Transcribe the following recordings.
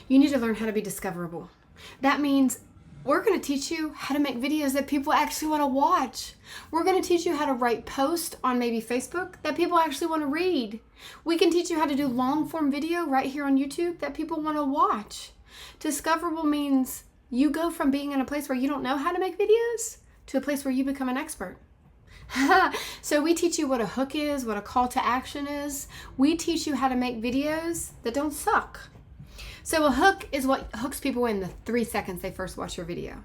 You need to learn how to be discoverable. That means we're going to teach you how to make videos that people actually want to watch. We're going to teach you how to write posts on maybe Facebook that people actually want to read. We can teach you how to do long form video right here on YouTube that people want to watch. Discoverable means you go from being in a place where you don't know how to make videos to a place where you become an expert. So we teach you what a hook is, what a call to action is. We teach you how to make videos that don't suck. So a hook is what hooks people in the 3 seconds they first watch your video.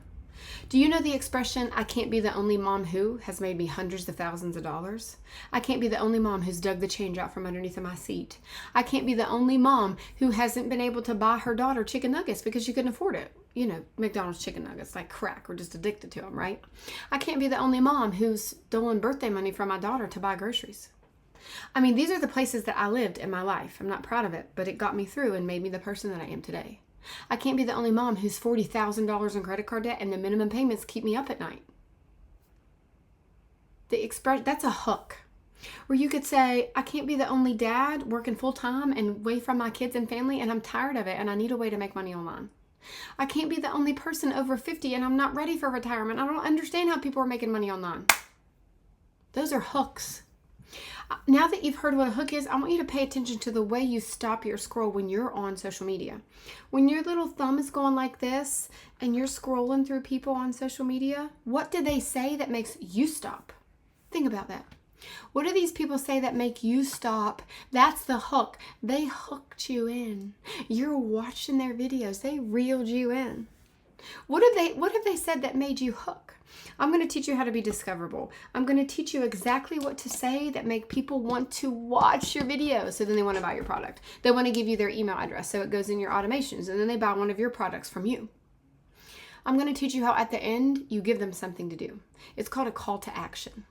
Do you know the expression, I can't be the only mom who has made me hundreds of thousands of dollars? I can't be the only mom who's dug the change out from underneath of my seat. I can't be the only mom who hasn't been able to buy her daughter chicken nuggets because she couldn't afford it. You know, McDonald's chicken nuggets like crack. We're just addicted to them, right? I can't be the only mom who's stolen birthday money from my daughter to buy groceries. I mean, these are the places that I lived in my life. I'm not proud of it, but it got me through and made me the person that I am today. I can't be the only mom who's $40,000 in credit card debt and the minimum payments keep me up at night. That's a hook. Where you could say, I can't be the only dad working full time and away from my kids and family and I'm tired of it and I need a way to make money online. I can't be the only person over 50 and I'm not ready for retirement. I don't understand how people are making money online. Those are hooks. Now that you've heard what a hook is, I want you to pay attention to the way you stop your scroll when you're on social media. When your little thumb is going like this and you're scrolling through people on social media, what do they say that makes you stop? Think about that. What do these people say that make you stop? That's the hook. They hooked you in. You're watching their videos. They reeled you in. What have they said that made you hook? I'm going to teach you how to be discoverable. I'm going to teach you exactly what to say that make people want to watch your videos. So then they want to buy your product. They want to give you their email address so it goes in your automations and then they buy one of your products from you. I'm going to teach you how at the end you give them something to do. It's called a call to action.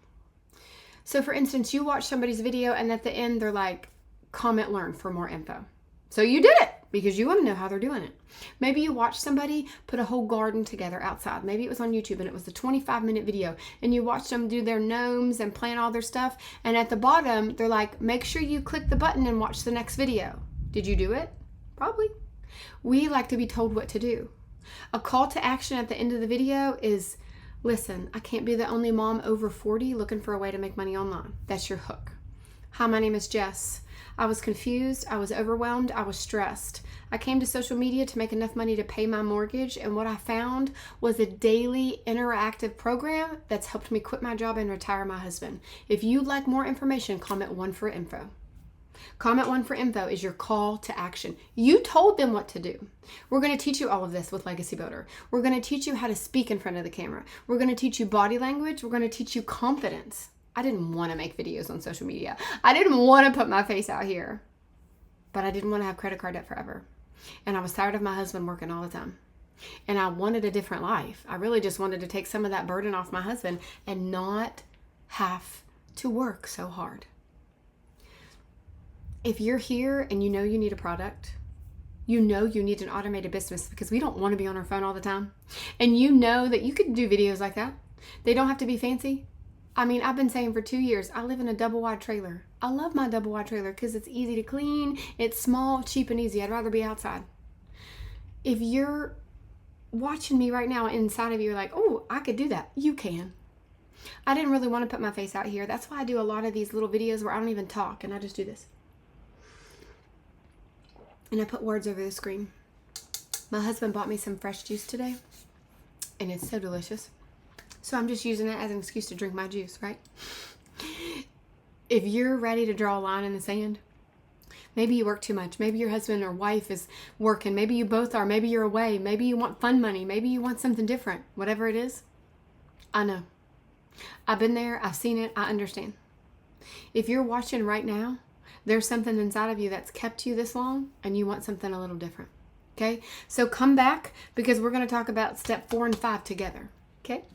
So for instance, you watch somebody's video and at the end they're like, comment, learn for more info. So you did it because you want to know how they're doing it. Maybe you watched somebody put a whole garden together outside. Maybe it was on YouTube and it was a 25-minute video and you watched them do their gnomes and plant all their stuff. And at the bottom, they're like, make sure you click the button and watch the next video. Did you do it? Probably. We like to be told what to do. A call to action at the end of the video is, listen, I can't be the only mom over 40 looking for a way to make money online. That's your hook. Hi, my name is Jess. I was confused, I was overwhelmed, I was stressed. I came to social media to make enough money to pay my mortgage, and what I found was a daily interactive program that's helped me quit my job and retire my husband. If you'd like more information, comment 1 for info. Comment 1 for info is your call to action. You told them what to do. We're going to teach you all of this with Legacy Builder. We're going to teach you how to speak in front of the camera. We're going to teach you body language. We're going to teach you confidence. I didn't want to make videos on social media. I didn't want to put my face out here. But I didn't want to have credit card debt forever. And I was tired of my husband working all the time. And I wanted a different life. I really just wanted to take some of that burden off my husband and not have to work so hard. If you're here and you know you need a product, you know you need an automated business because we don't want to be on our phone all the time. And you know that you could do videos like that. They don't have to be fancy. I mean, I've been saying for 2 years, I live in a double wide trailer. I love my double wide trailer because it's easy to clean, it's small, cheap, and easy. I'd rather be outside. If you're watching me right now, inside of you, you're like, oh, I could do that. You can. I didn't really want to put my face out here. That's why I do a lot of these little videos where I don't even talk and I just do this. And I put words over the screen. My husband bought me some fresh juice today, and it's so delicious. So I'm just using it as an excuse to drink my juice, right? If you're ready to draw a line in the sand, maybe you work too much. Maybe your husband or wife is working. Maybe you both are. Maybe you're away. Maybe you want fun money. Maybe you want something different. Whatever it is, I know. I've been there. I've seen it. I understand. If you're watching right now, there's something inside of you that's kept you this long and you want something a little different. Okay? So come back because we're going to talk about step 4 and 5 together. Okay?